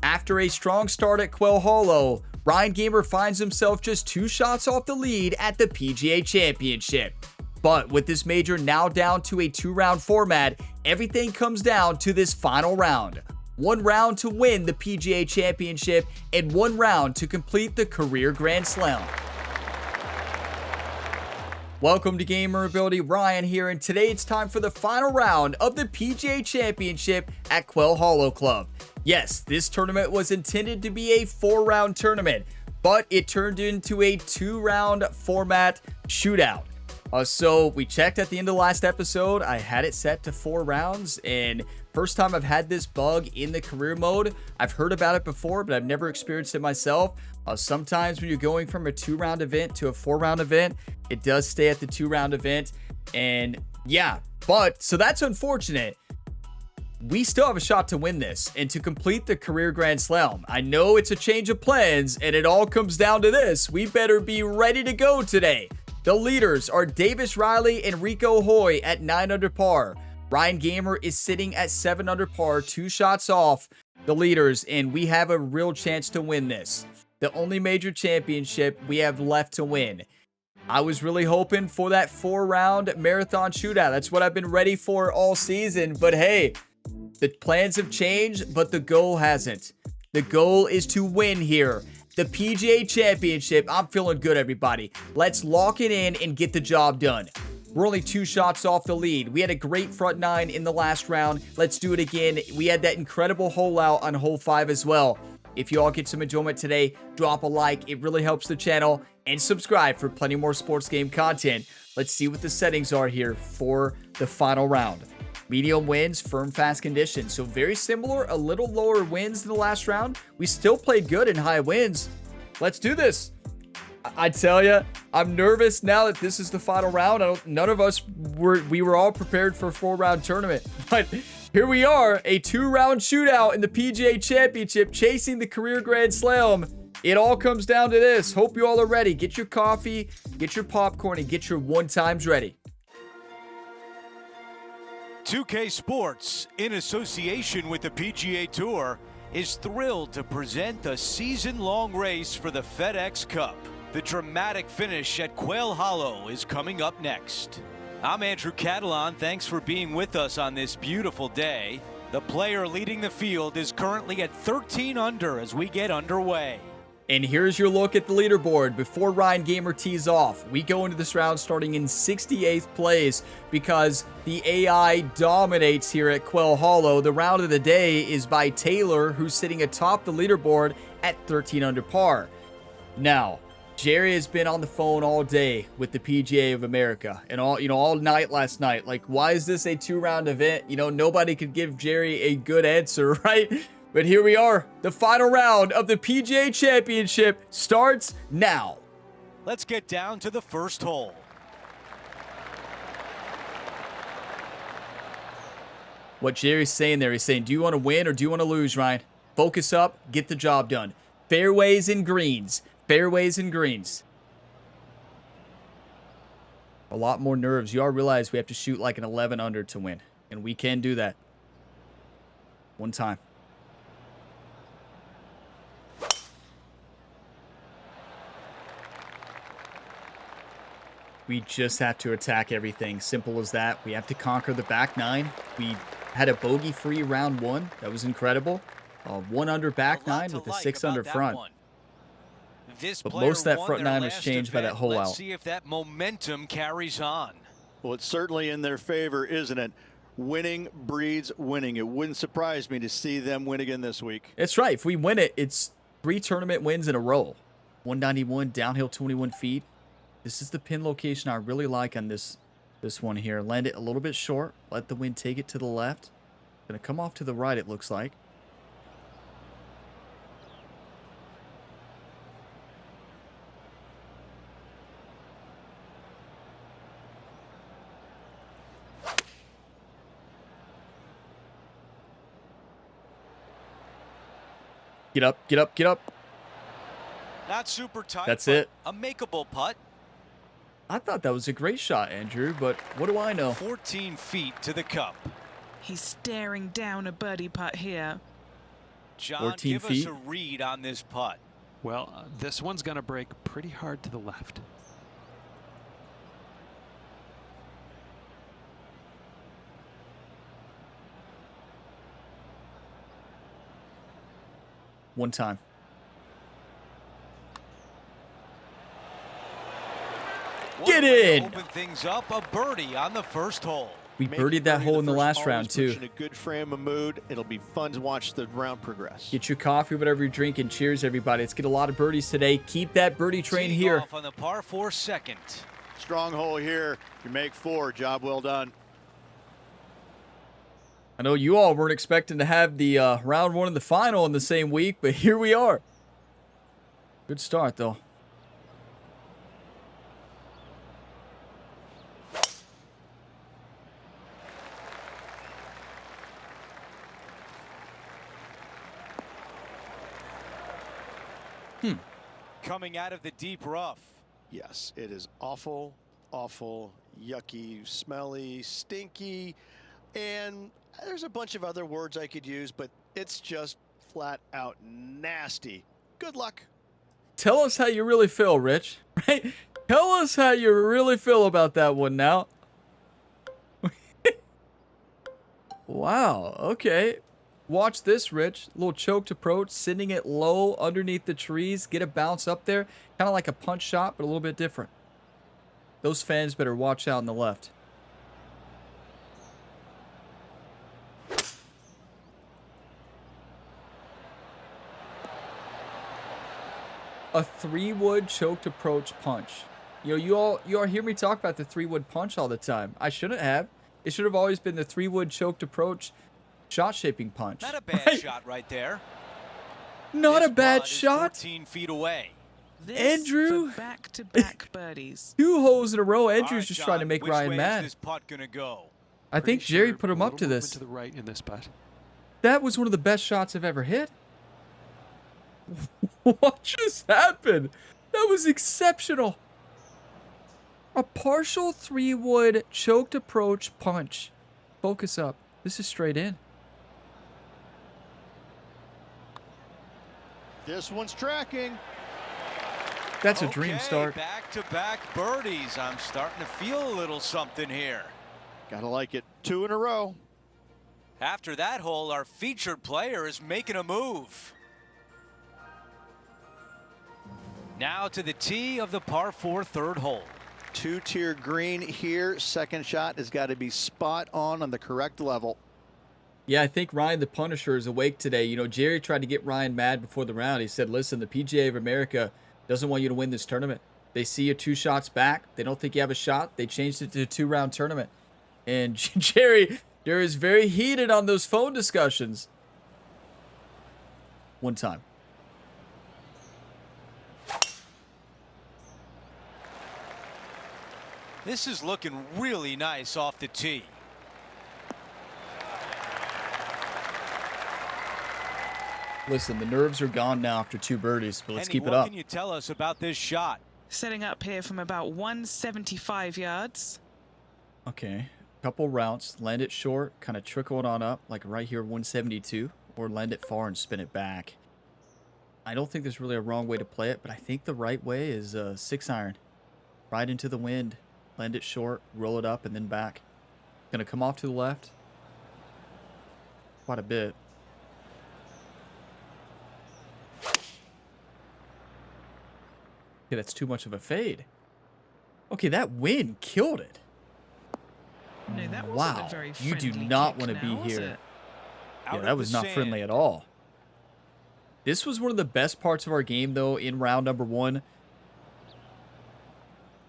After a strong start at Quail Hollow, Ryan Gamer finds himself just 2 shots off the lead at the PGA Championship. But with this major now down to a 2-round format, everything comes down to this final round. 1 round to win the PGA Championship and 1 round to complete the career Grand Slam. Welcome to Gamer Ability, Ryan here, and today it's time for the final round of the PGA Championship at Quail Hollow Club. Yes, this tournament was intended to be a 4-round tournament, but it turned into a 2-round format shootout. So we checked at the end of the last episode. I had it set to 4 rounds, and first time I've had this bug in the career mode. I've heard about it before, but I've never experienced it myself. Sometimes when you're going from a 2-round event to a 4-round event, it does stay at the 2-round event. And yeah, so that's unfortunate. We still have a shot to win this and to complete the career Grand Slam. I know it's a change of plans, and it all comes down to this. We better be ready to go today. The leaders are Davis Riley and Rico Hoy at 9 under par. Ryan Gamer is sitting at 7 under par, 2 shots off the leaders, and we have a real chance to win this. The only major championship we have left to win. I was really hoping for that 4-round marathon shootout. That's what I've been ready for all season, but hey, the plans have changed, but the goal hasn't. The goal is to win here. The PGA Championship. I'm feeling good, everybody. Let's lock it in and get the job done. We're only 2 shots off the lead. We had a great front 9 in the last round. Let's do it again. We had that incredible hole out on hole 5 as well. If you all get some enjoyment today, drop a like. It really helps the channel. And subscribe for plenty more sports game content. Let's see what the settings are here for the final round. Medium winds, firm, fast conditions. So very similar, a little lower winds than the last round. We still played good in high winds. Let's do this. I tell you, I'm nervous now that this is the final round. None of us were all prepared for a 4-round tournament. But here we are, a 2-round shootout in the PGA Championship, chasing the career Grand Slam. It all comes down to this. Hope you all are ready. Get your coffee, get your popcorn, and get your 1-times ready. 2K Sports, in association with the PGA Tour, is thrilled to present the season-long race for the FedEx Cup. The dramatic finish at Quail Hollow is coming up next. I'm Andrew Catalan. Thanks for being with us on this beautiful day. The player leading the field is currently at 13 under as we get underway. And here's your look at the leaderboard before Ryan Gamer tees off. We go into this round starting in 68th place because the AI dominates here at Quail Hollow. The round of the day is by Taylor, who's sitting atop the leaderboard at 13 under par. Now, Jerry has been on the phone all day with the PGA of America and all night last night. Like, why is this a 2-round event? Nobody could give Jerry a good answer, right? But here we are. The final round of the PGA Championship starts now. Let's get down to the first hole. What Jerry's saying there, he's saying, do you want to win or do you want to lose, Ryan? Focus up, get the job done. Fairways and greens. Fairways and greens. A lot more nerves. You all realize we have to shoot like an 11 under to win. And we can do that. 1 time. We just have to attack everything. Simple as that. We have to conquer the back 9. We had a bogey-free round 1. That was incredible. 1 under back 9 with a 6 under front. But most of that front 9 was changed by that hole out. Let's see if that momentum carries on. Well, it's certainly in their favor, isn't it? Winning breeds winning. It wouldn't surprise me to see them win again this week. That's right. If we win it, it's 3 tournament wins in a row. 191, downhill 21 feet. This is the pin location I really like on this one here. Land it a little bit short. Let the wind take it to the left. Gonna come off to the right, it looks like. Get up, get up, get up. Not super tight. That's it. A makeable putt. I thought that was a great shot, Andrew, but what do I know? 14 feet to the cup. He's staring down a birdie putt here. John, 14 give feet. us a read on this putt. Well, this one's going to break pretty hard to the left. One time. Get in! Open things up, a birdie on the first hole. We birdied that hole in the last round too. In a good frame of mood. It'll be fun to watch the round progress. Get your coffee, whatever you're drinking. Cheers, everybody. Let's get a lot of birdies today. Keep that birdie train Teeing here. off on the par 4 second. Strong hole here. You make 4. Job well done. I know you all weren't expecting to have the round 1 and the final in the same week, but here we are. Good start, though. Coming out of the deep rough. Yes, it is awful, awful, yucky, smelly, stinky, and there's a bunch of other words I could use, but it's just flat out nasty. Good luck. Tell us how you really feel, Rich. Right? Tell us how you really feel about that one now. Wow, okay. Watch this, Rich. A little choked approach, sending it low underneath the trees. Get a bounce up there. Kind of like a punch shot, but a little bit different. Those fans better watch out on the left. A 3-wood choked approach punch. You know, you all hear me talk about the 3-wood punch all the time. I shouldn't have. It should have always been the 3-wood choked approach shot shaping punch. Not a bad right? shot right there. Not This a bad putt is shot. 14 feet away. This Andrew. for back-to-back birdies. 2 holes in a row. All Andrew's right, just John, trying to make which Ryan way mad. is this putt gonna go? I think Pretty Jerry sure put him a up to little this. movement to the right in this putt. That was one of the best shots I've ever hit. What just happened? That was exceptional. A partial 3-wood choked approach punch. Focus up. This is straight in. This one's tracking. That's a dream Okay, start. Back-to-back birdies. I'm starting to feel a little something here. Gotta like it. 2 in a row. After that hole, our featured player is making a move. Now to the tee of the par 4 third hole. 2-tier green here. Second shot has got to be spot on the correct level. Yeah, I think Ryan the Punisher is awake today. You know, Jerry tried to get Ryan mad before the round. He said, listen, the PGA of America doesn't want you to win this tournament. They see you 2 shots back. They don't think you have a shot. They changed it to a 2-round tournament. And Jerry is very heated on those phone discussions. One time. This is looking really nice off the tee. Listen, the nerves are gone now after 2 birdies, but let's Henny, keep it what up. can you tell us about this shot? Setting up here from about 175 yards. Okay, couple routes, land it short, kind of trickle it on up, like right here, 172, or land it far and spin it back. I don't think there's really a wrong way to play it, but I think the right way is 6-iron. Right into the wind, land it short, roll it up, and then back. Gonna come off to the left. Quite a bit. Okay, that's too much of a fade. Okay, that wind killed it. No, that wasn't Wow, a very you do friendly not kick want to be now, was here. it? Out Yeah, of that was the not friendly sand. at all. This was one of the best parts of our game, though, in round number 1.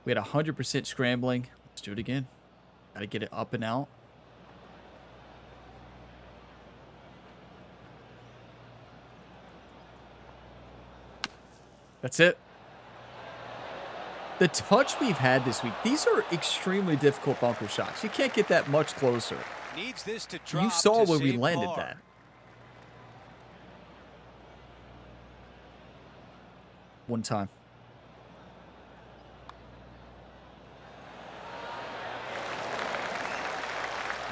We had 100% scrambling. Let's do it again. Got to get it up and out. That's it. The touch we've had this week, these are extremely difficult bunker shots. You can't get that much closer. Needs this to drop You saw to where we save landed par. that. One time.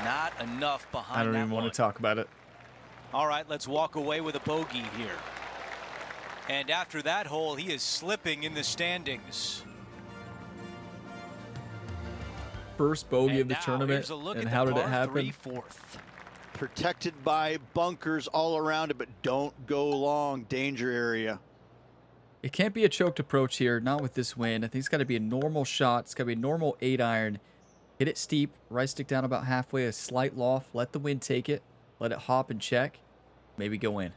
Not enough behind I don't that even one. want to talk about it. All right, let's walk away with a bogey here. And after that hole, he is slipping in the standings. First bogey And of the now, tournament. here's a look And at how the did it par happen? 3 fourth. Protected by bunkers all around it, but don't go long. Danger area. It can't be a choked approach here, not with this wind. I think it's got to be a normal shot. It's got to be a normal 8-iron. Hit it steep, right stick down about halfway, a slight loft. Let the wind take it. Let it hop and check. Maybe go in.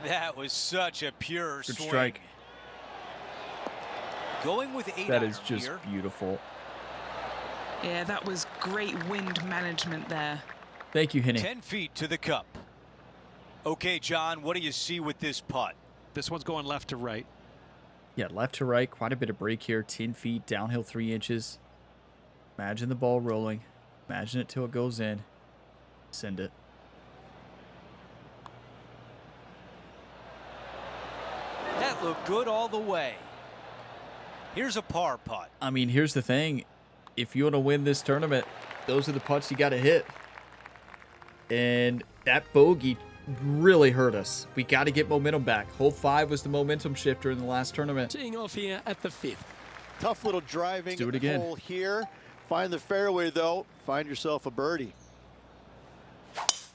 That was such a pure Good swing. strike. Going with 8 That iron is just here. beautiful. Yeah, that was great wind management there. Thank you, Henny. 10 feet to the cup. Okay, John, what do you see with this putt? This one's going left to right. Yeah, left to right, quite a bit of break here. 10 feet, downhill 3 inches. Imagine the ball rolling. Imagine it till it goes in. Send it. That looked good all the way. Here's a par putt. I mean, here's the thing. If you want to win this tournament, those are the putts you got to hit. And that bogey really hurt us. We got to get momentum back. Hole 5 was the momentum shifter in the last tournament. Teeing off here at the 5th. Tough little driving do it again. hole here. Find the fairway, though. Find yourself a birdie.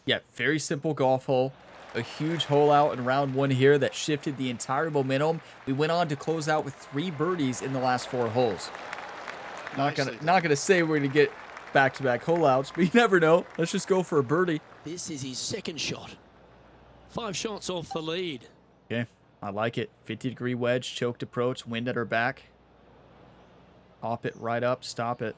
Yeah, very simple golf hole. A huge hole out in round 1 here that shifted the entire momentum. We went on to close out with 3 birdies in the last 4 holes. Not gonna say we're gonna get back-to-back hole outs, but you never know. Let's just go for a birdie. This is his second shot. 5 shots off the lead. Okay, I like it. 50-degree wedge, choked approach, wind at our back. Hop it right up, stop it.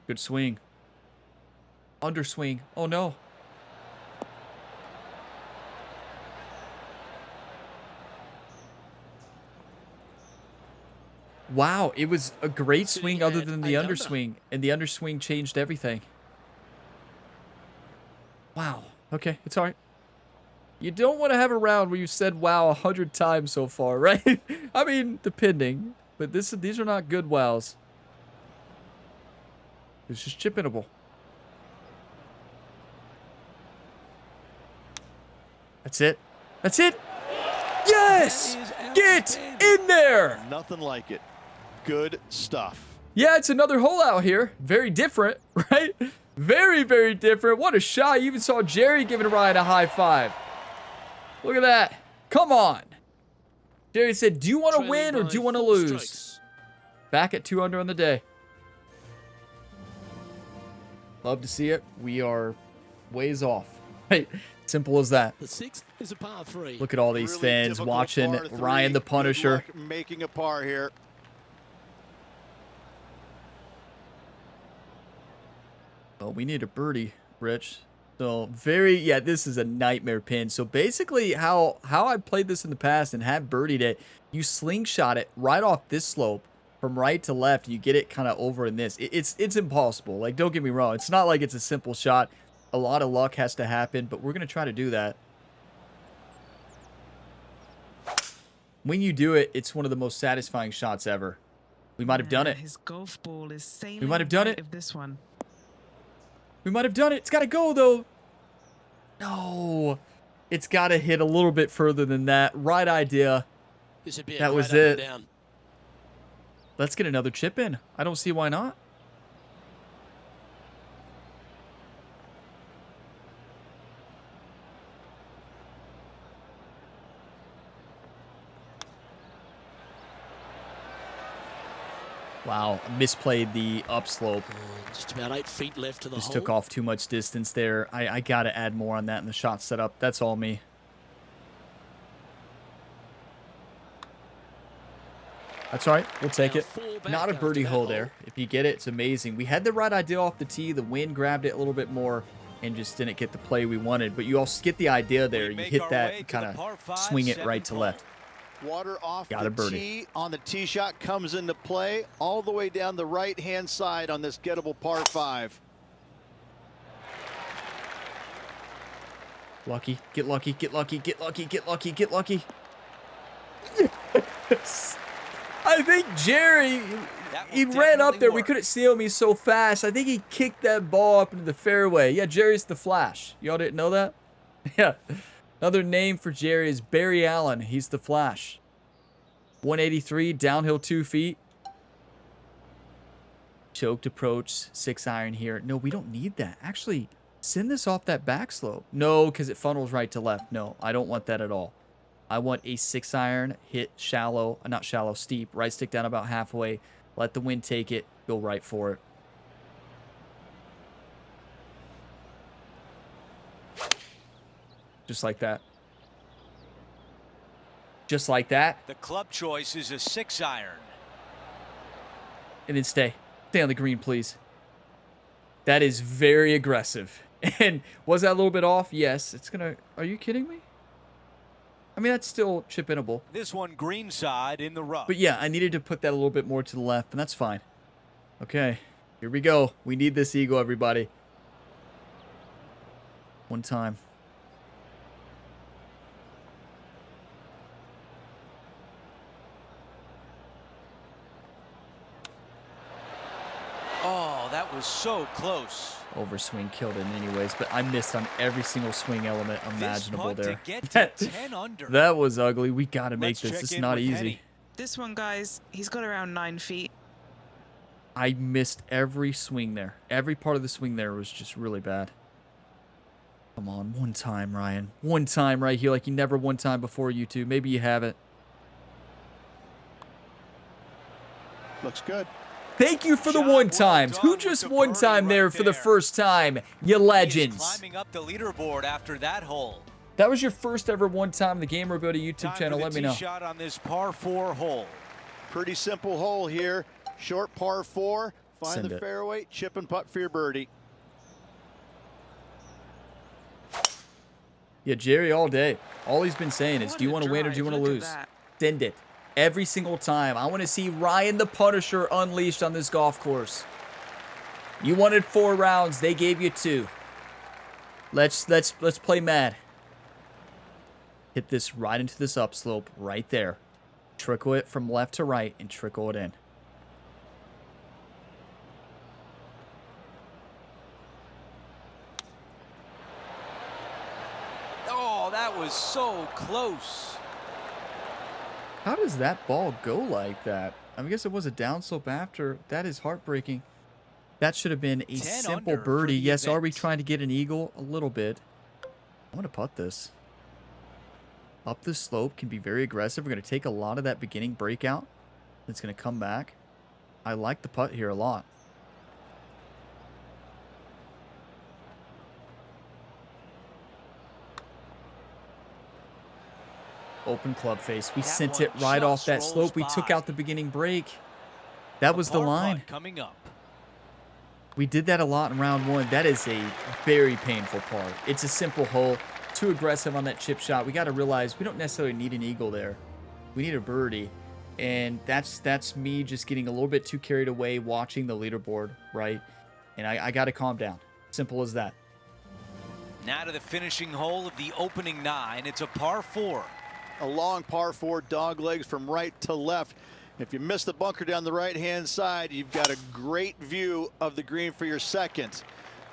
Good swing. Underswing. Oh no. Wow, it was a great swing other than the underswing, and the underswing changed everything. Wow. Okay, it's all right. You don't want to have a round where you said wow 100 times so far, right? I mean, depending, but these are not good wows. It's just chip-inable. That's it. That's it. Yes! Get in there! Nothing like it. Good stuff. Yeah, it's another hole out here. Very different, right? Very, very different. What a shot. You even saw Jerry giving Ryan a high five. Look at that. Come on. Jerry said, do you want to win or do you want to lose? Back at 2 under on the day. Love to see it. We are ways off. Right? Simple as that. The 6th is a par 3. Look at all these Really fans difficult watching par 3. Ryan the Good Punisher. luck making a par here. Well, we need a birdie, Rich. So yeah, this is a nightmare pin. So basically how I played this in the past and had birdied it, you slingshot it right off this slope from right to left. You get it kind of over in this. It's impossible. Like, don't get me wrong. It's not like it's a simple shot. A lot of luck has to happen, but we're going to try to do that. When you do it, it's one of the most satisfying shots ever. We might have done it. His golf ball is sailing We might have done right it. of this one. We might have done it. It's got to go, though. No. It's got to hit a little bit further than that. Right idea. This would be a That great was up and it. down. Let's get another chip in. I don't see why not. Wow, misplayed the upslope. Just about 8 feet left to the Just hole. took off too much distance there. I got to add more on that in the shot setup. That's all me. That's all right. We'll take it. Not a birdie hole there. If you get it, it's amazing. We had the right idea off the tee. The wind grabbed it a little bit more and just didn't get the play we wanted. But you also get the idea there. You hit that, kind of swing it right to left. Water off Got a the birdie. tee on the tee shot comes into play all the way down the right-hand side on this gettable par 5. Lucky. Get lucky. Get lucky. Get lucky. Get lucky. Get lucky. Yes. I think Jerry, he ran up there. We couldn't see him. He's so fast. I think he kicked that ball up into the fairway. Yeah, Jerry's the Flash. Y'all didn't know that? Yeah. Another name for Jerry is Barry Allen. He's the Flash. 183, downhill 2 feet. Choked approach, 6-iron here. No, we don't need that. Actually, send this off that back slope. No, because it funnels right to left. No, I don't want that at all. I want a 6-iron, hit shallow, not shallow, steep, right stick down about halfway, let the wind take it, go right for it. Just like that. Just like that. The club choice is a 6-iron. And then stay. Stay on the green, please. That is very aggressive. And was that a little bit off? Yes. It's going to... Are you kidding me? I mean, that's still chip-inable. This one green side in the rough. But yeah, I needed to put that a little bit more to the left, and that's fine. Okay, here we go. We need this eagle, everybody. One time. Oh, that was so close. Overswing killed it anyways, but I missed on every single swing element imaginable there. That was ugly. We got to make this. It's not easy. This one, guys, he's got around 9 feet. I missed every swing there. Every part of the swing there was just really bad. Come on, one time, Ryan. One time right here, like you never one time before, you two. Maybe you haven't. Looks good. Thank you for the one times. Who just one time there for the first time? You legends. Climbing up the leaderboard after that hole. That was your first ever one time the Gamer Ability YouTube channel. Let me know. Shot on this par 4 hole. Pretty simple hole here. Short par 4. Find the fairway, chip and putt for your birdie. Yeah, Jerry all day. All he's been saying is, do you want to win or do you want to lose? Send it. Every single time. I want to see Ryan the Punisher unleashed on this golf course. You wanted 4 rounds. They gave you 2. Let's play mad. Hit this right into this upslope right there. Trickle it from left to right and trickle it in. Oh, that was so close. How does that ball go like that? I guess it was a downslope after. That is heartbreaking. That should have been a simple birdie. Yes, are we trying to get an eagle? A little bit. I'm going to putt this. Up the slope can be very aggressive. We're going to take a lot of that beginning breakout. It's going to come back. I like the putt here a lot. Open club face. We sent it right off that slope. We took out the beginning break. That was the line. Coming up. We did that a lot in round 1. That is a very painful part. It's a simple hole. Too aggressive on that chip shot. We got to realize we don't necessarily need an eagle there. We need a birdie. And that's me just getting a little bit too carried away watching the leaderboard, right? And I got to calm down. Simple as that. Now to the finishing hole of the opening 9. It's a par 4. A long par 4, dog legs from right to left. If you miss the bunker down the right-hand side, you've got a great view of the green for your second.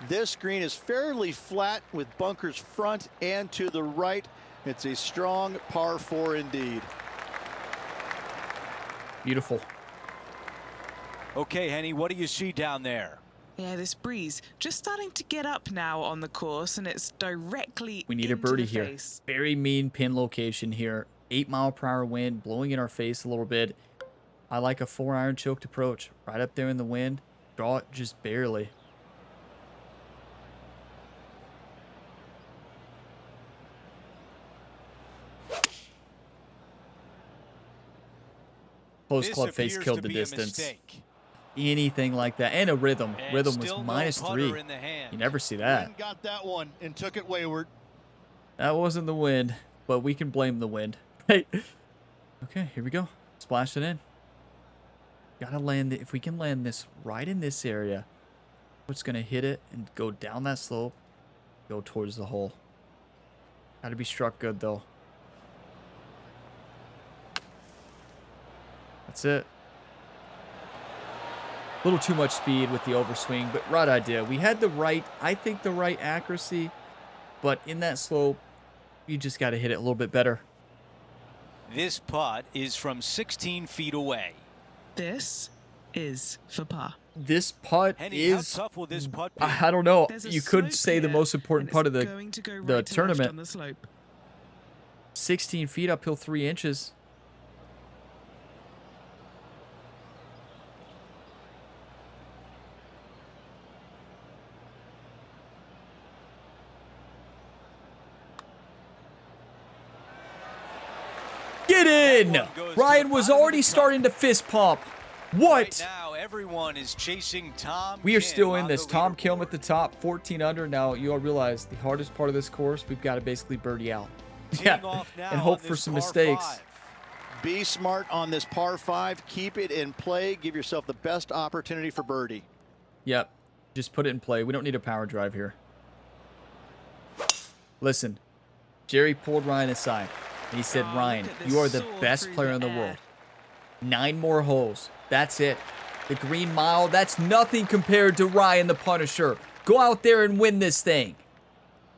This green is fairly flat with bunkers front and to the right. It's a strong par 4 indeed. Beautiful. Okay, Henny, what do you see down there? Yeah, this breeze just starting to get up now on the course, and it's directly We need a birdie here. Very mean pin location here. 8-mile-per-hour wind blowing in our face a little bit. I like a 4-iron choked approach. Right up there in the wind. Draw it just barely. Close club face killed the distance. Anything like that. And a rhythm. Rhythm was -3. You never see that. Wind got that one and took it wayward. That wasn't the wind, but we can blame the wind. Hey. Okay, here we go. Splash it in. Gotta land it. If we can land this right in this area, it's gonna hit it and go down that slope, go towards the hole. Gotta be struck good though. That's it. A little too much speed with the overswing, but right idea. We had the right, I think the right accuracy, but in that slope, you just got to hit it a little bit better. This putt is from 16 feet away. This is for par. This putt Henny, how is, tough will this putt be? I don't know. There's a You could slope say the here, most important and putt of it's the going to go right to tournament. left on the slope. 16 feet uphill 3 inches. Get in! Ryan was already starting to fist pump. What? Right now, everyone is chasing Tom We are Kim still in on this. the Tom Kim leaderboard. at the top, 14 under. Now, you all realize the hardest part of this course, we've got to basically birdie out. Teeing off now and hope on for this some par mistakes. 5. Be smart on this par 5. Keep it in play. Give yourself the best opportunity for birdie. Yep. Just put it in play. We don't need a power drive here. Listen, Jerry pulled Ryan aside. And he said, Oh, Ryan, look at this you are the soar best through player the in the air. world. 9 more holes. That's it. The Green Mile, that's nothing compared to Ryan the Punisher. Go out there and win this thing.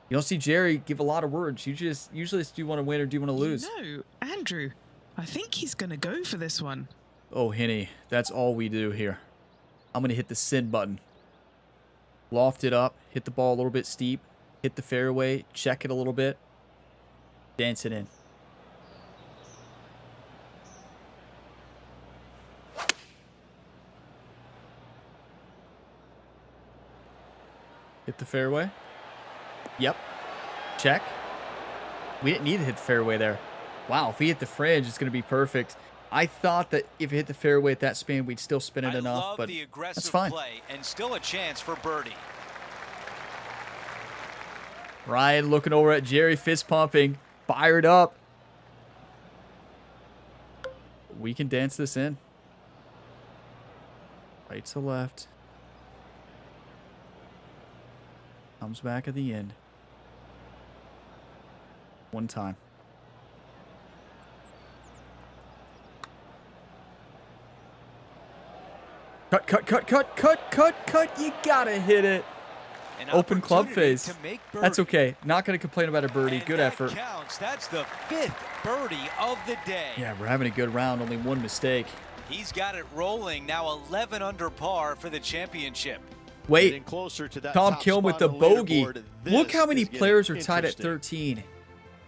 You don't see Jerry give a lot of words. You just usually do you want to win or do you want to lose? No, Andrew, I think he's going to go for this one. Oh, Henny, that's all we do here. I'm going to hit the send button. Loft it up, hit the ball a little bit steep, hit the fairway, check it a little bit, dance it in. Hit the fairway. Yep. Check. We didn't need to hit the fairway there. Wow, if we hit the fringe, it's going to be perfect. I thought that if we hit the fairway at that spin, we'd still spin it I enough, love but the aggressive that's fine. play and still a chance for birdie. Ryan looking over at Jerry, fist pumping, fired up. We can dance this in. Right to left. Comes back at the end. One time. Cut, cut, cut, cut, cut, cut, cut. You gotta hit it. An Open club opportunity face. to make That's birdie. okay. Not going to complain about a birdie. And Good that effort. Counts. That's the 5th birdie of the day. Yeah, we're having a good round. Only one mistake. He's got it rolling now, 11 under par for the championship. Wait. Getting closer to that Tom top Kim with spot the on bogey. leaderboard. Look how This many is getting players are tied at interesting. 13.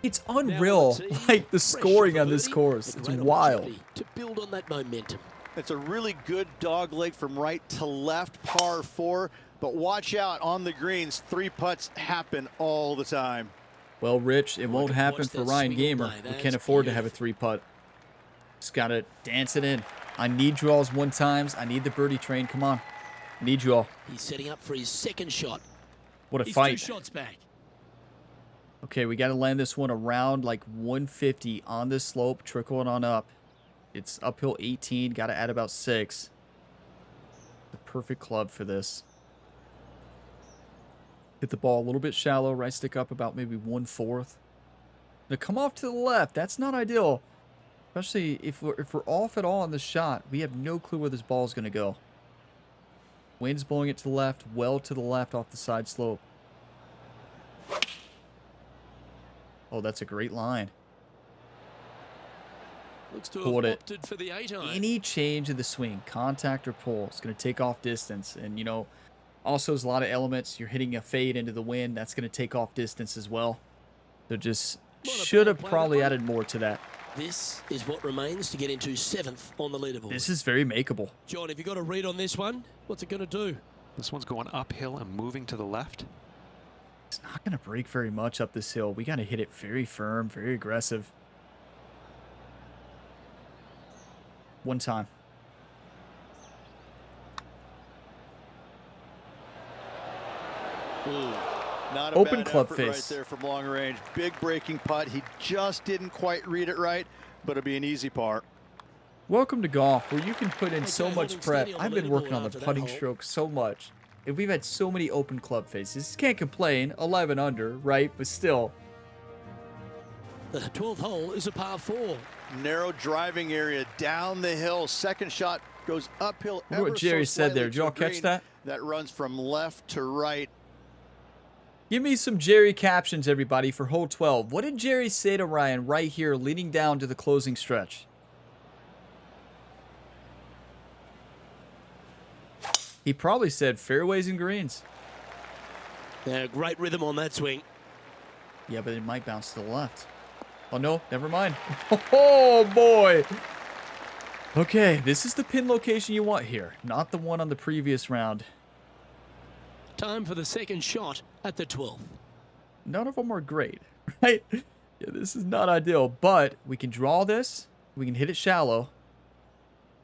It's unreal. Like the scoring on this course. It's wild. To build on that momentum. It's a really good dog leg from right to left, par 4. But watch out on the greens. 3 putts happen all the time. Well, Rich, it won't Look, happen watch for that Ryan swing Gamer. play. We That's can't afford to have a beautiful. 3-putt. Just got to dance it in. I need you all's one times. I need the birdie train. Come on. I need you all. He's setting up for his second shot. What a He's fight. 2 shots back. Okay, we got to land this one around like 150 on this slope, trickling on up. It's uphill 18, got to add about 6. The perfect club for this. Hit the ball a little bit shallow, right stick up about maybe 1/4. Now come off to the left. That's not ideal, especially if we're off at all on the shot. We have no clue where this ball is going to go. Wind's blowing it to the left, well to the left off the side slope. Oh, that's a great line. Looks to Pulled have it. opted for the 8-iron. Any change in the swing, contact or pull, it's going to take off distance. And, you know, also there's a lot of elements. You're hitting a fade into the wind. That's going to take off distance as well. So just Not a should bad have play probably that one. added more to that. This is what remains to get into 7th on the leaderboard. This is very makeable. John, have you got a read on this one? What's it going to do? This one's going uphill and moving to the left. It's not going to break very much up this hill. We got to hit it very firm, very aggressive. One time. Not a Open bad club effort face. right there from long range. Big breaking putt. He just didn't quite read it right, but it'll be an easy par. Welcome to golf, where you can put in so Okay, much holding prep. steady on the I've been working leaderboard on the after that putting hole. stroke so much. And we've had so many open club faces. Can't complain. 11 under, right? But still. The 12th hole is a par 4. narrow driving area down the hill. Second shot goes uphill. Look what Jerry said there. Did y'all catch that? That runs from left to right. Give me some Jerry captions, everybody, for hole 12. What did Jerry say to Ryan right here leading down to the closing stretch? He probably said fairways and greens. Yeah, great rhythm on that swing. Yeah, but it might bounce to the left. Oh, no, never mind. Oh, boy. Okay, this is the pin location you want here, not the one on the previous round. Time for the second shot at the 12th. None of them are great, right? Yeah, this is not ideal, but we can draw this. We can hit it shallow.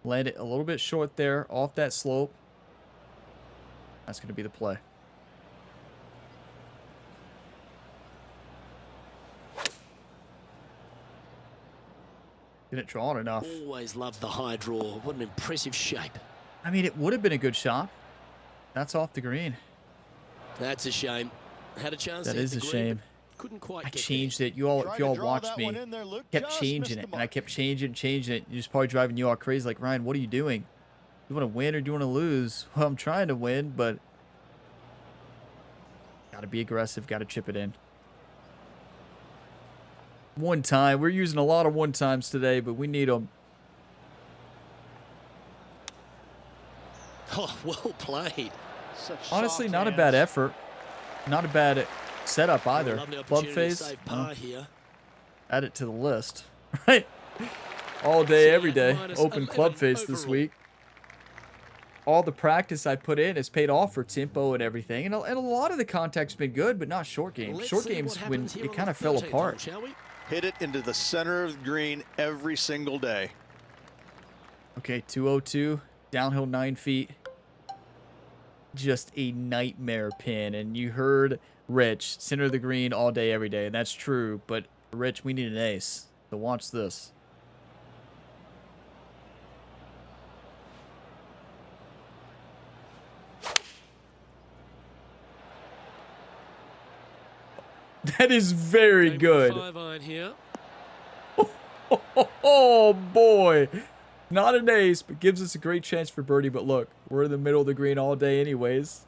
Land it a little bit short there off that slope. That's going to be the play. Didn't draw it enough. Always loved the high draw. What an impressive shape. I mean, it would have been a good shot. That's off the green. That's a shame. Had a chance. That is a shame. Couldn't quite I get changed it. You all, if you all watched me, kept changing it, and I kept changing it. You're just probably driving you all crazy. Like, Ryan, what are you doing? You want to win or do you want to lose? Well, I'm trying to win, but got to be aggressive. Got to chip it in. One time. We're using a lot of one times today, but we need them. Oh, well played. Honestly, not a bad effort. Not a bad setup either. Club face. Add it to the list. Right? All day, every day. Open club face this week. All the practice I put in has paid off for tempo and everything. And a lot of the contact's been good, but not short games. Short games, when it kind of fell apart. Hit it into the center of the green every single day. Okay, 202. Downhill 9 feet. Just a nightmare pin. And you heard Rich, center of the green all day, every day. And that's true. But, Rich, we need an ace. So watch this. That is very good. 5-iron here. Oh, boy. Not an ace, but gives us a great chance for birdie. But look, we're in the middle of the green all day anyways.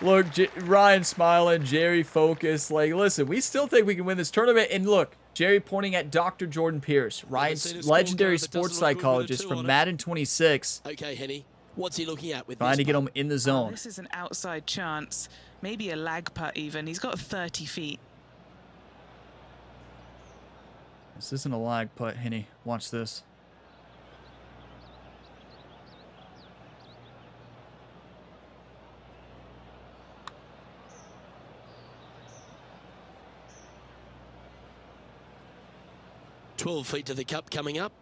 Look, Ryan smiling, Jerry focused. Like, listen, we still think we can win this tournament. And look, Jerry pointing at Dr. Jordan Pierce, Ryan's legendary sports psychologist from Madden 26. Okay, Henny. What's he looking at with trying to get him in the zone? Oh, this is an outside chance. Maybe a lag putt even. He's got 30 feet. This isn't a lag putt, Henny. Watch this. $12 feet to the cup coming up.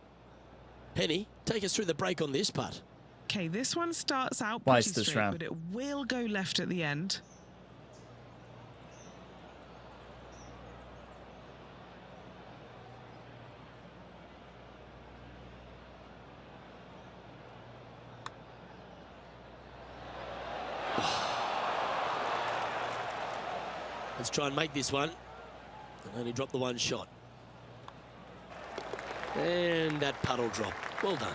Henny, take us through the break on this putt. Okay, this one starts out Twice pretty this straight, round. but it will go left at the end. Let's try and make this one. Only drop the one shot. And that puddle drop. Well done.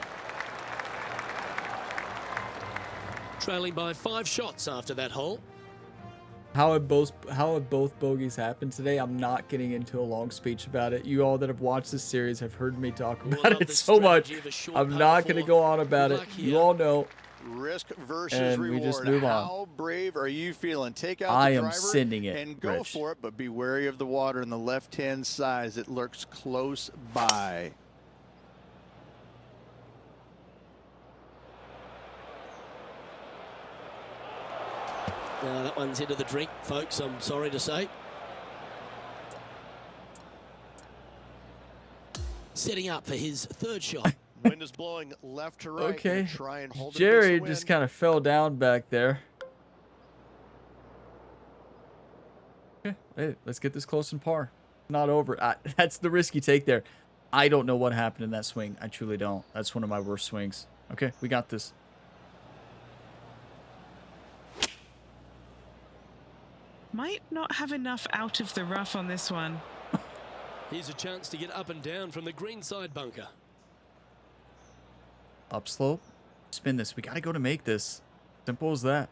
Trailing by 5 shots after that hole. How have both bogeys happened today? I'm not getting into a long speech about it. You all that have watched this series have heard me talk about it so much. I'm not going to go on about it. You all know. Risk versus and reward. We just move on. How brave are you feeling? Take out I the am driver sending it, and go Rich. for it, but be wary of the water on the left-hand side as it lurks close by. That one's into the drink, folks, I'm sorry to say. Setting up for his third shot. Wind is blowing left to right. Okay. Try and hold Jerry just kind of fell down back there. Okay, hey, let's get this close and par. Not over. That's the risk you take there. I don't know what happened in that swing. I truly don't. That's one of my worst swings. Okay, we got this. Might not have enough out of the rough on this one. Here's a chance to get up and down from the greenside bunker. Upslope. Spin this. We got to go to make this. Simple as that.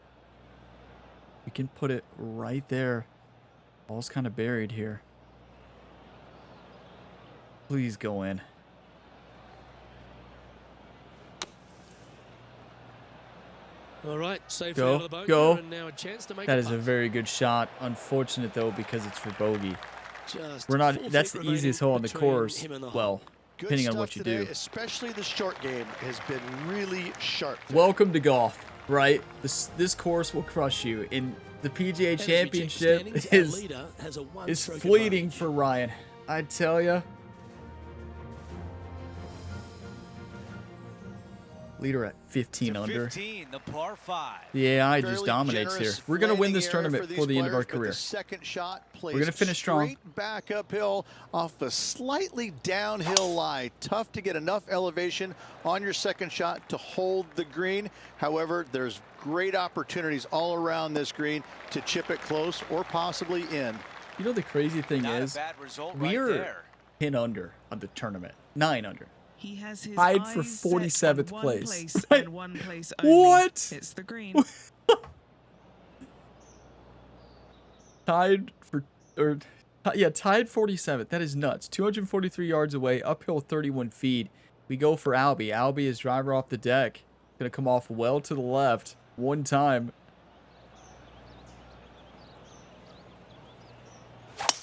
We can put it right there. Ball's kind of buried here. Please go in. All right, safely Go, out of the bunker, go. and now a chance to make That a is a putt. very good shot. Unfortunate, though, because it's for bogey. Just We're not. 4 That's feet the easiest hole on the remaining course. between him and the Well, hole. Good depending on stuff what you today, do. especially the short game, has been really sharp. Welcome to golf, right? This course will crush you. In the PGA And as we check the Championship standings, our is leader has a is one-stroke fleeting advantage. for Ryan. I tell ya. Leader at 15 To under. 15, the par 5. The AI Fairly just dominates here. generous We're gonna win this landing area tournament for before these the end of our players, but career. The second shot plays We're gonna finish strong. straight back uphill off a slightly downhill lie. Tough to get enough elevation on your second shot to hold the green. However, there's great opportunities all around this green to chip it close or possibly in. You know the crazy thing Not is, a bad result we right are there. 10 under on the tournament. 9 under. He has his Tied for eyes set 47th on one place. and one place only. What? It's the green. Tied for, or yeah, tied 47th. That is nuts. 243 yards away, uphill 31 feet. We go for Albie. Albie is driver off the deck. Gonna come off well to the left one time.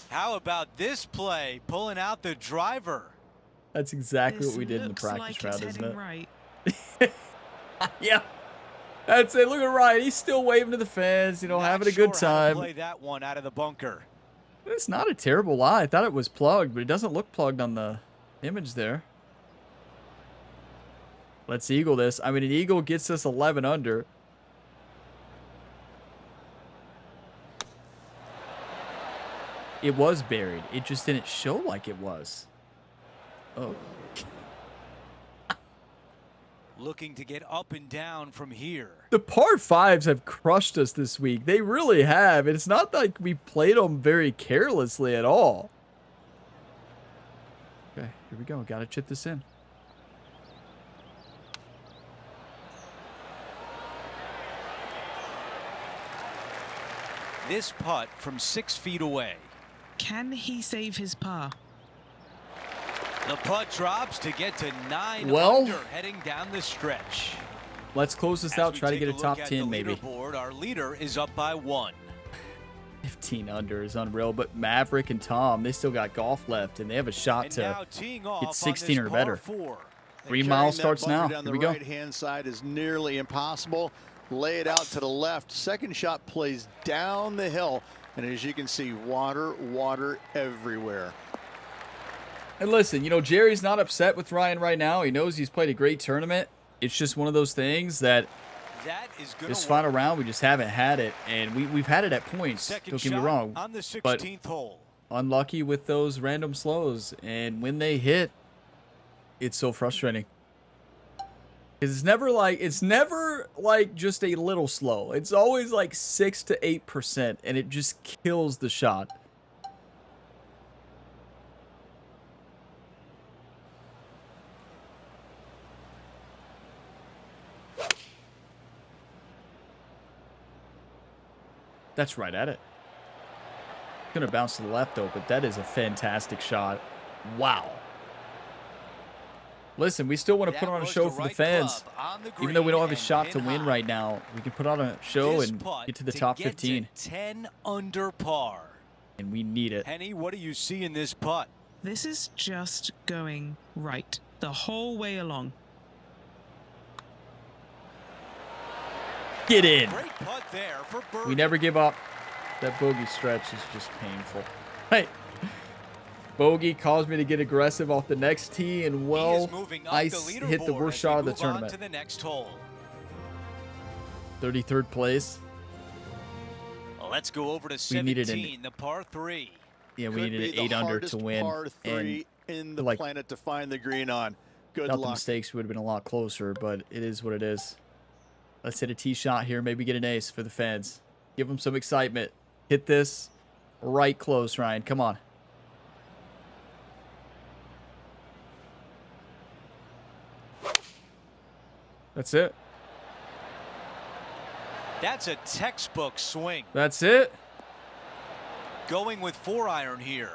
How about this play? Pulling out the driver. That's exactly This what we did in the looks practice like round, it's isn't it? heading right. Yeah. That's it. Look at Ryan. He's still waving to the fans, you know, Not having a good sure how to time. play that one out of the bunker. It's not a terrible lie. I thought it was plugged, but it doesn't look plugged on the image there. Let's eagle this. I mean, an eagle gets us 11 under. It was buried. It just didn't show like it was. Oh. Looking to get up and down from here. The par fives have crushed us this week. They really have. It's not like we played them very carelessly at all. Okay, here we go. Gotta chip this in. This putt from 6 feet away. Can he save his par? The putt drops to get to 9 Well, under, heading down the stretch. Let's close this As out. we Try to take get a look top at 10 the maybe. leaderboard, our leader is up by 1. 15 under is unreal, but Maverick and Tom, they still got golf left, and they have a shot And to now teeing off on 16 this or par better. 4. 3 And mile carrying that starts bunker now. down Here the we go. right-hand side is nearly impossible. Lay it out to the left. Second shot plays down the hill. And as you can see, water, water everywhere. And listen, you know, Jerry's not upset with Ryan right now. He knows he's played a great tournament. It's just one of those things that That is good. this final round, we just haven't had it. And we've had it at points. Second Don't get me shot wrong. on the But 16th hole. unlucky with those random slows. And when they hit, it's so frustrating. It's never like just a little slow. It's always like 6 to 8%, and it just kills the shot. That's right at it. Gonna bounce to the left though, but that is a fantastic shot. Wow. Listen, we still want to put on a show for the fans. Even though we don't have a shot to win right now, we can put on a show and get to the top 15. 10 under par. And we need it. Henny, what do you see in this putt? This is just going right the whole way along. Get in. Great putt there for birdie. We never give up. That bogey stretch is just painful. Hey. Bogey caused me to get aggressive off the next tee, and well, I hit the worst shot of the tournament. To the next hole. 33rd place. Let's go over to We needed 17, the par 3. Yeah, we Could needed be an the 8 under hardest to win. par 3 in the like, planet to find the green on. Good without the luck. mistakes, we would have been a lot closer, but it is what it is. Let's hit a tee shot here, maybe get an ace for the fans. Give them some excitement. Hit this right close, Ryan. Come on. That's it. That's a textbook swing. That's it. Going with 4-iron here.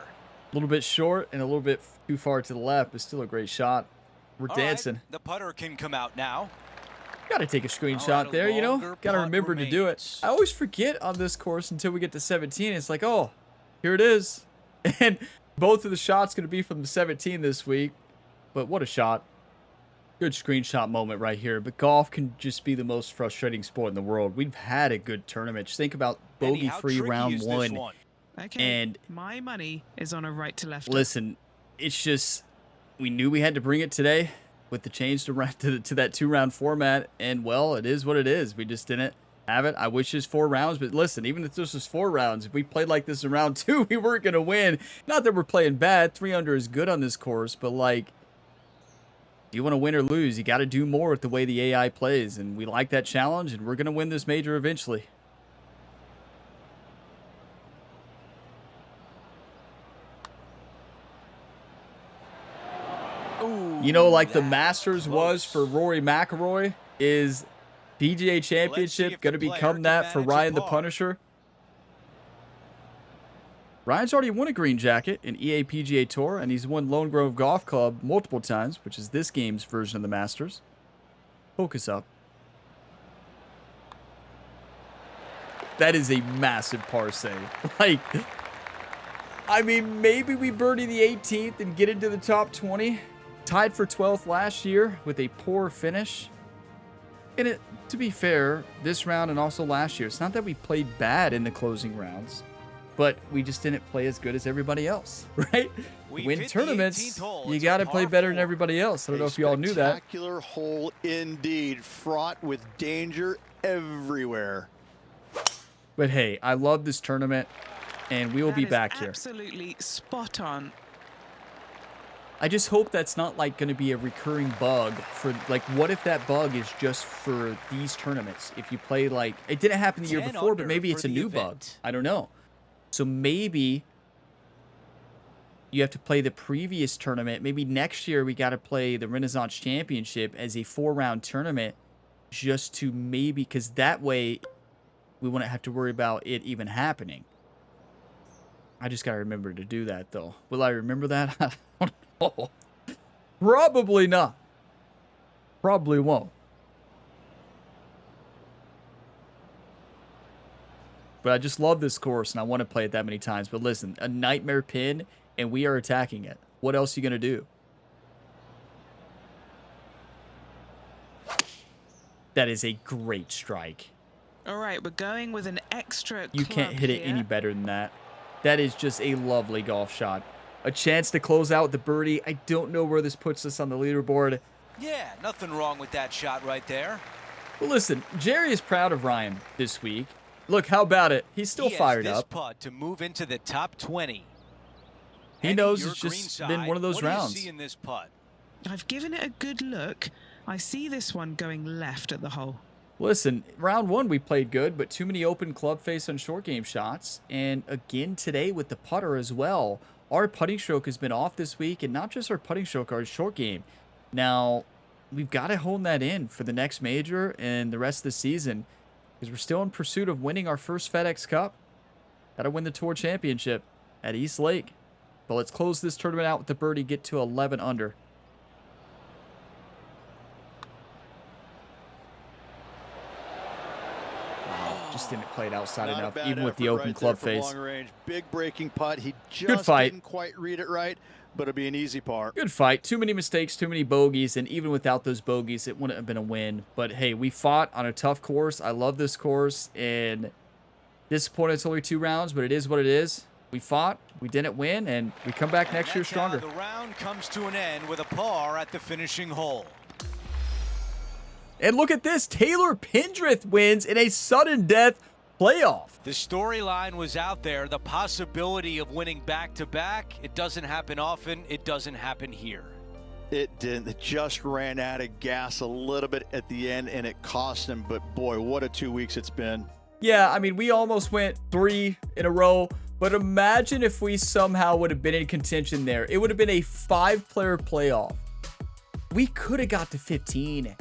A little bit short and a little bit too far to the left, but still a great shot. We're dancing. Right, the putter can come out now. Got to take a screenshot there, you know. Got to remember to do it. I always forget on this course until we get to 17. It's like, oh, here it is. And both of the shots going to be from the 17 this week. But what a shot. Good screenshot moment right here. But golf can just be the most frustrating sport in the world. We've had a good tournament. Just think about bogey-free round one. Okay, and my money is on a right to left. Listen, it's just, we knew we had to bring it today with the change to that 2-round format. And, well, it is what it is. We just didn't have it. I wish it was 4 rounds. But, listen, even if this was 4 rounds, if we played like this in round 2, we weren't going to win. Not that we're playing bad. 3 under is good on this course. But, like, you want to win or lose, you got to do more with the way the AI plays. And we like that challenge, and we're going to win this major eventually. You know, like the Masters was for Rory McIlroy, is PGA Championship going to become that for Ryan the Punisher? Ryan's already won a green jacket in EA PGA Tour, and he's won Lone Grove Golf Club multiple times, which is this game's version of the Masters. Focus up. That is a massive par save. Like, I mean, maybe we birdie the 18th and get into the top 20. Tied for 12th last year with a poor finish. And it, to be fair, this round and also last year, it's not that we played bad in the closing rounds, but we just didn't play as good as everybody else, right? Win tournaments, you got to play better than everybody else. I don't know if you all knew that. Spectacular hole indeed, fraught with danger everywhere. But hey, I love this tournament, and we will be back here. Absolutely spot on. I just hope that's not like going to be a recurring bug for, like, what if that bug is just for these tournaments? If you play, like, it didn't happen the year before, but maybe it's a new bug. I don't know. So maybe you have to play the previous tournament. Maybe next year we got to play the Renaissance Championship as a 4-round tournament just to maybe, because that way we wouldn't have to worry about it even happening. I just got to remember to do that, though. Will I remember that? I don't know. Probably not. Probably won't. But I just love this course, and I want to play it that many times. But listen, a nightmare pin, and we are attacking it. What else are you going to do? That is a great strike. All right, we're going with an extra You can't hit it any better than that. That is just a lovely golf shot. A chance to close out the birdie. I don't know where this puts us on the leaderboard. Yeah, nothing wrong with that shot right there. Well, listen, Jerry is proud of Ryan this week. Look, how about it? He's still fired up. He has this putt to move into the top 20. He knows it's just been one of those rounds. What do you see in this putt? I've given it a good look. I see this one going left at the hole. Listen, round 1 we played good, but too many open club face on short game shots. And again today with the putter as well. Our putting stroke has been off this week, and not just our putting stroke, our short game. Now, we've got to hone that in for the next major and the rest of the season, because we're still in pursuit of winning our first FedEx Cup. Got to win the Tour Championship at East Lake. But let's close this tournament out with the birdie, get to 11 under. Just didn't play it outside enough, even with the open club face. Long range. Big breaking putt. He just didn't quite read it right, but it'll be an easy par. Good fight. Too many mistakes, too many bogeys, and even without those bogeys, it wouldn't have been a win. But hey, we fought on a tough course. I love this course, and disappointed it's only 2 rounds, but it is what it is. We fought, we didn't win, and we come back next year stronger. The round comes to an end with a par at the finishing hole. And look at this. Taylor Pendrith wins in a sudden death playoff. The storyline was out there. The possibility of winning back-to-back. It doesn't happen often. It doesn't happen here. It didn't. It just ran out of gas a little bit at the end, and it cost him. But, boy, what a 2 weeks it's been. Yeah, I mean, we almost went 3 in a row. But imagine if we somehow would have been in contention there. It would have been a 5-player playoff. We could have got to 15.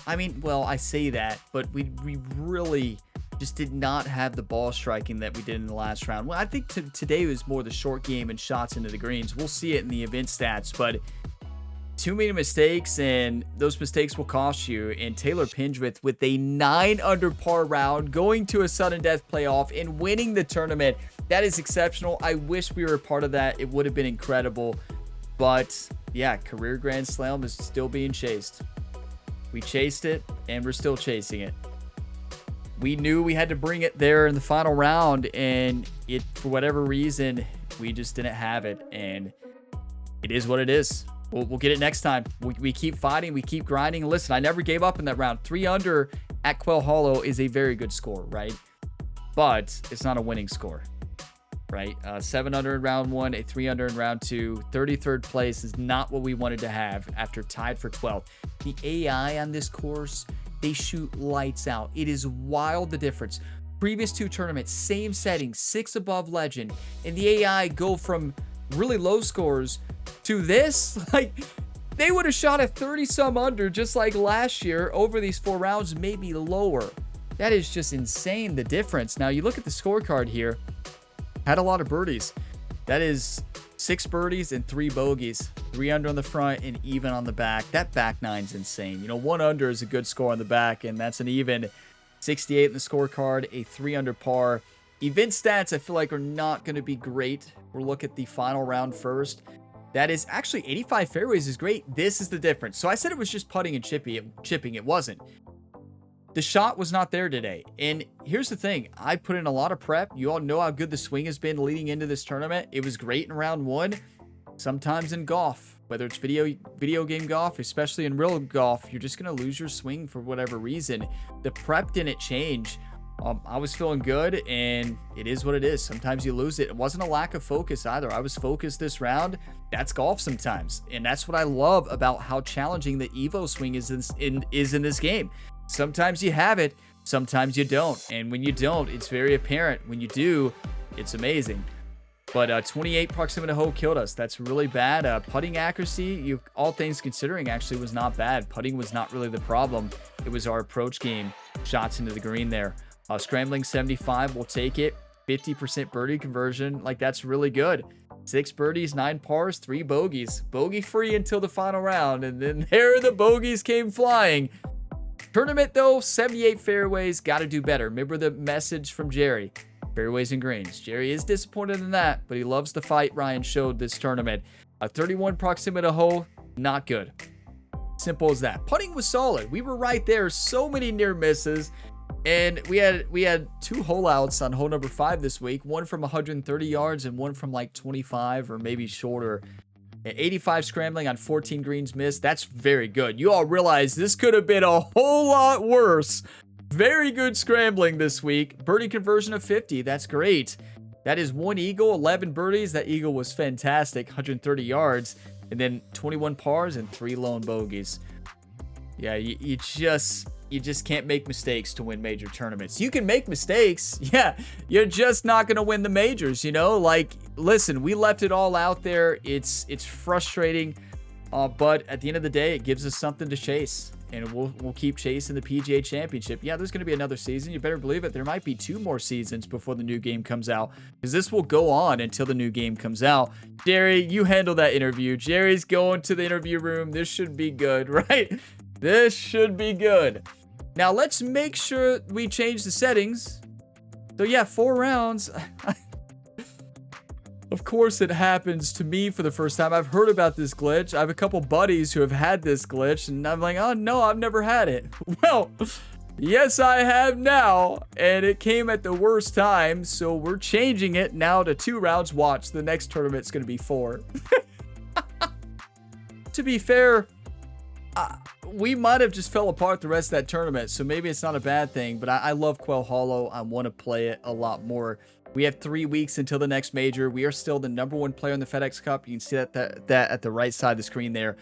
I mean, well, I say that, but we really just did not have the ball striking that we did in the last round. Well, I think today was more the short game and shots into the greens. We'll see it in the event stats, but too many mistakes, and those mistakes will cost you. And Taylor Pendrith with a 9 under par round, going to a sudden death playoff and winning the tournament. That is exceptional. I wish we were a part of that. It would have been incredible. But yeah, career Grand Slam is still being chased. We chased it, and we're still chasing it. We knew we had to bring it there in the final round, and it, for whatever reason, we just didn't have it, and it is what it is. We'll get it next time. We keep fighting, we keep grinding. Listen, I never gave up in that round. 3 under at Quail Hollow is a very good score, right? But it's not a winning score, right? 7 under in round 1, a 3 under in round 2. 33rd place is not what we wanted to have after tied for 12th. The AI on this course, they shoot lights out. It is wild, the difference. Previous 2 tournaments, same settings, 6 above legend, and the AI go from really low scores to this. Like, they would have shot a 30-some under just like last year over these 4 rounds, maybe lower. That is just insane, the difference. Now, you look at the scorecard here, had a lot of birdies. That is 6 birdies and 3 bogeys. 3 under on the front and even on the back. That back nine's insane. You know, 1 under is a good score on the back, and that's an even. 68 in the scorecard, a 3 under par. Event stats, I feel like, are not going to be great. We'll look at the final round first. That is actually 85 fairways is great. This is the difference. So I said it was just putting and chipping. It wasn't. The shot was not there today. And here's the thing. I put in a lot of prep. You all know how good the swing has been leading into this tournament. It was great in round 1. Sometimes in golf, whether it's video game golf, especially in real golf, you're just going to lose your swing for whatever reason. The prep didn't change. I was feeling good, and it is what it is. Sometimes you lose it. It wasn't a lack of focus either. I was focused this round. That's golf sometimes. And that's what I love about how challenging the Evo swing is in this game. Sometimes you have it, sometimes you don't. And when you don't, it's very apparent. When you do, it's amazing. But 28 proximity hole killed us. That's really bad. Putting accuracy, all things considering, actually was not bad. Putting was not really the problem. It was our approach game. Shots into the green there. Scrambling 75, we'll take it. 50% birdie conversion. Like, that's really good. 6 birdies, 9 pars, 3 bogeys. Bogey free until the final round. And then there the bogeys came flying. Tournament, though, 78 fairways. Got to do better. Remember the message from Jerry. Fairways and greens. Jerry is disappointed in that, but he loves the fight Ryan showed this tournament. A 31 proximity hole, not good. Simple as that. Putting was solid. We were right there. So many near misses. And we had 2 hole outs on hole number 5 this week. One from 130 yards and one from like 25 or maybe shorter. 85 scrambling on 14 greens missed. That's very good. You all realize this could have been a whole lot worse. Very good scrambling this week. Birdie conversion of 50. That's great. That is 1 eagle, 11 birdies. That eagle was fantastic. 130 yards. And then 21 pars and 3 lone bogeys. Yeah, you just can't make mistakes to win major tournaments. You can make mistakes. Yeah, you're just not going to win the majors, you know? Like, listen, we left it all out there. It's frustrating. But at the end of the day, it gives us something to chase. And we'll keep chasing the PGA Championship. Yeah, there's going to be another season. You better believe it. There might be 2 more seasons before the new game comes out, because this will go on until the new game comes out. Jerry, you handle that interview. Jerry's going to the interview room. This should be good, right? This should be good. Now, let's make sure we change the settings. So, yeah, 4 rounds. Of course, it happens to me for the first time. I've heard about this glitch. I have a couple buddies who have had this glitch, and I'm like, oh, no, I've never had it. Well, yes, I have now, and it came at the worst time, so we're changing it now to 2 rounds. Watch, the next tournament's going to be 4. To be fair, we might have just fell apart the rest of that tournament, so maybe it's not a bad thing, but I love Quail Hollow. I want to play it a lot more. We have 3 weeks until the next major. We are still the #1 player in the FedEx Cup. You can see that at the right side of the screen there.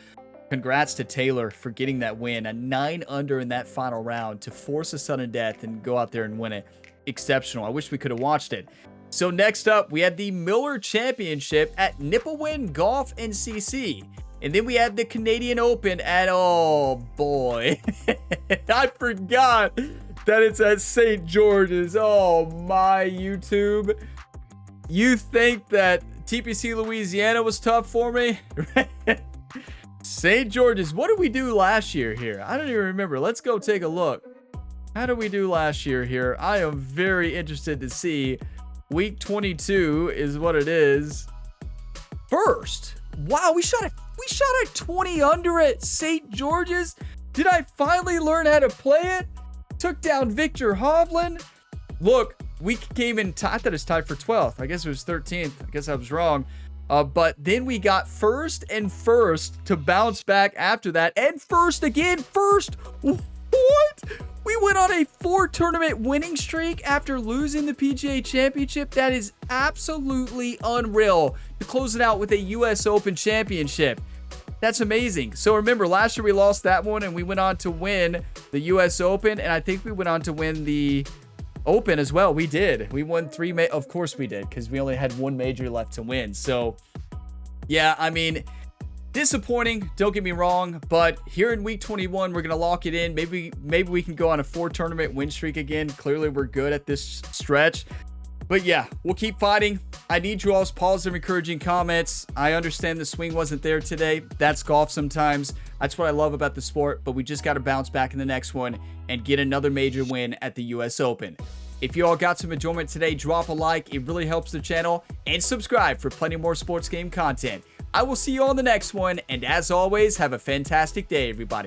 Congrats to Taylor for getting that win. A 9 under in that final round to force a sudden death and go out there and win it. Exceptional. I wish we could have watched it. So next up, we had the Miller Championship at Nipawin Golf and CC. And then we had the Canadian Open at, oh boy, I forgot that it's at St. George's. Oh my YouTube. You think that TPC Louisiana was tough for me? St. George's, what did we do last year here? I don't even remember. Let's go take a look. How did we do last year here? I am very interested to see. Week 22 is what it is. First. Wow, we shot a 20 under at St. George's. Did I finally learn how to play it? Took down Victor Hovland. Look, we came in, I thought it was tied for 12th. I guess it was 13th. I guess I was wrong. But then we got first and first to bounce back after that. And first again, first. What? We went on a 4-tournament winning streak after losing the PGA Championship. That is absolutely unreal to close it out with a US Open Championship. That's amazing. So remember, last year we lost that one and we went on to win the US Open. And I think we went on to win the Open as well. We did. We won 3, of course we did, because we only had 1 major left to win. So yeah, I mean, disappointing, don't get me wrong, but here in week 21, we're going to lock it in. Maybe we can go on a 4-tournament win streak again. Clearly, we're good at this stretch. But yeah, we'll keep fighting. I need you all's positive, encouraging comments. I understand the swing wasn't there today. That's golf sometimes. That's what I love about the sport, but we just got to bounce back in the next one and get another major win at the US Open. If you all got some enjoyment today, drop a like. It really helps the channel. And subscribe for plenty more sports game content. I will see you on the next one. And as always, have a fantastic day, everybody.